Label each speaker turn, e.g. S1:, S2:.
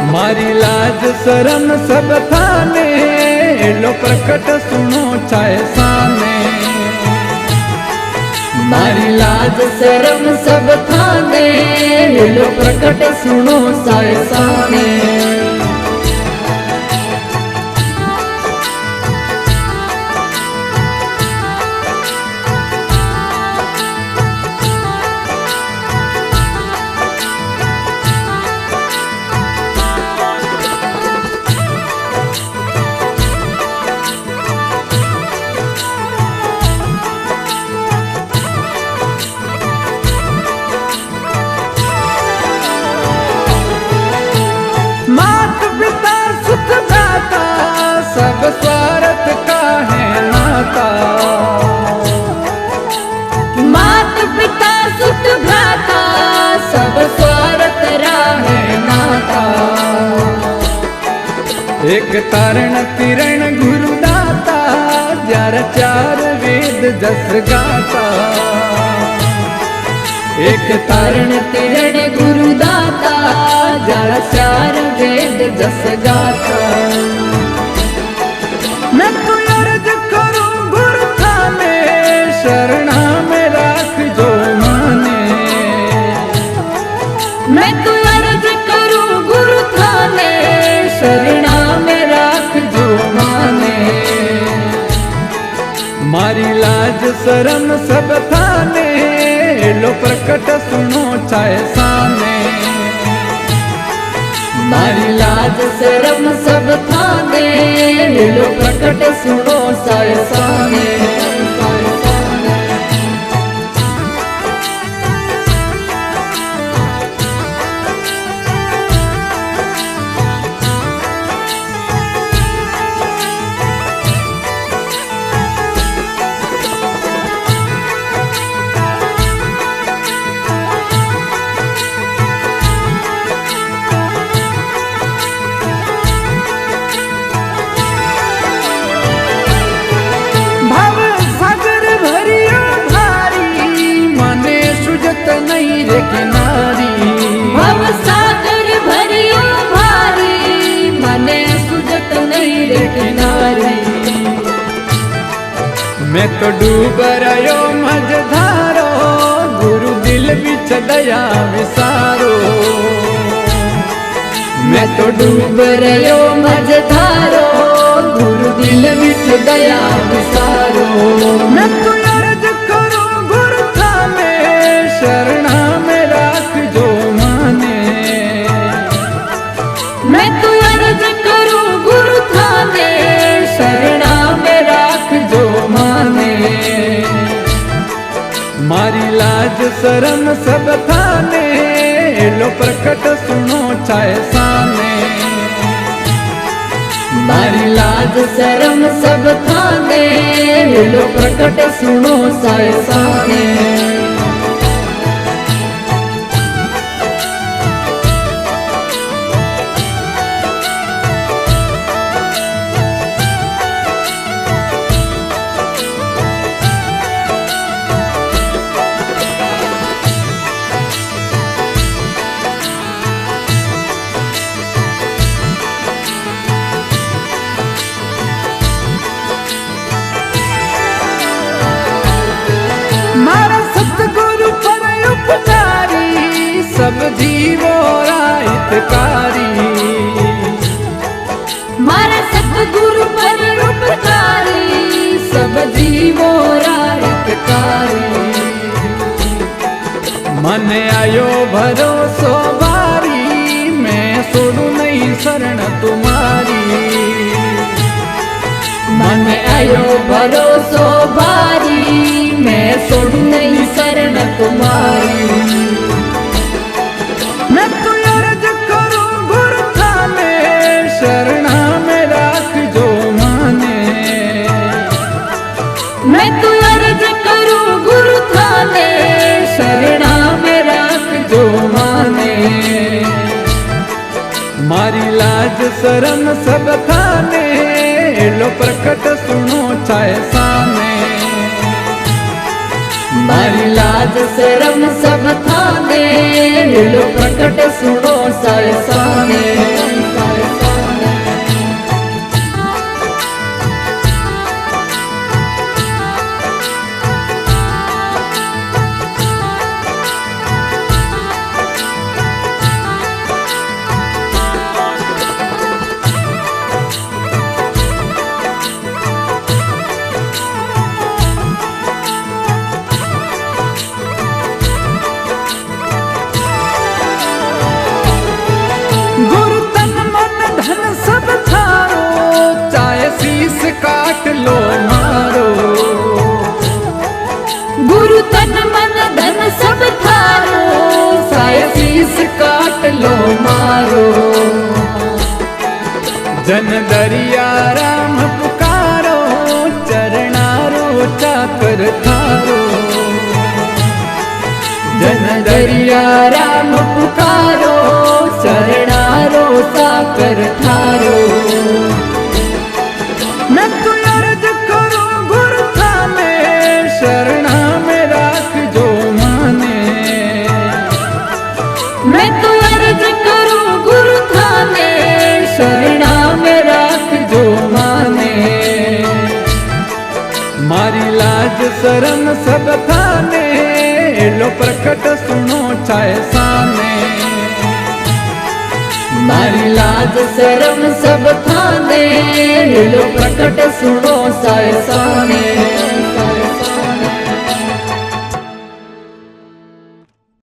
S1: मारी लाज शरम सब थाने लो प्रकट सुनो चाहे साने।
S2: मारी लाज शरम सब थाने लो प्रकट सुनो चाहे साने।
S1: सब स्वार्थ का है नाता।
S2: मात पिता सुत भ्राता सब स्वार्थ रा है नाता।
S1: एक तारण तिरण गुरुदाता जार चार वेद जस गाता।
S2: एक तारण तिरण गुरुदाता जार चार वेद जस गाता।
S1: मैं तो अर्ज करूं गुरु थाने शरणा में राख जो माने।
S2: मैं तो अर्ज करूं गुरु थाने शरणा में राख जो माने।
S1: मारी लाज शरम सब थाने लो प्रकट सुनो चाहे साने।
S2: मारी लाज शरम सब थाने लो प्रकट सुनो साए साने।
S1: नहीं रे किनारी
S2: भव सागर भरियो भारी मने सुजत नहीं रे किनारी।
S1: मैं तो डूब रयो मझधारो गुरु दिल बिच दया विसारो।
S2: मैं तो डूब रयो मझधारो गुरु दिल बिच दया विसारो।
S1: मैं तो अर्ज करूं गुरु थाने शरणा में राख जो माने।
S2: मैं तो अर्ज करूं गुरु थाने शरणा में राख जो माने।
S1: मारी लाज शरम सब थाने लो प्रकट सुनो चाहे साने।
S2: मारी लाज शरम सब थाने लो प्रकट सुनो साए साने।
S1: मारा सतगुरु पर उपचारी सब जीवो हितकारी।
S2: मारा सतगुरु पर उपकारी सब जीवो हितकारी।
S1: मन आयो भरोसो बारी मैं छोड़ू नहीं शरण तुम्हारी।
S2: मन आयो भरोसो बारी मैं छोड़ू नहीं शरण तुम्हारी।
S1: मैं तो अर्ज करूं गुरु थाने शरणा में राख जो माने।
S2: मैं तो अर्ज करूं गुरु थाने शरणा में राख जो माने।
S1: मारी लाज शरम सब थाने लो प्रकट सुनो चाहे साने।
S2: मारी लाज शरम सब थाने लो प्रकट सुनो साए साने।
S1: जन दरिया राम पुकारो चरणारो चाकर थारो जन दरिया
S2: राम पुकारो शरणारो साकर ठारो
S1: मैं तो अर्ज करूं गुरु थाने शरणा में राख जो माने
S2: मैं तो अर्ज करूं गुरु थाने शरणा में राख जो माने
S1: मारी लाज शरम सब थाने लो प्रकट सुनो छाए साने
S2: मारी लाज शरम सब थाने लो प्रकट सुनो साए साने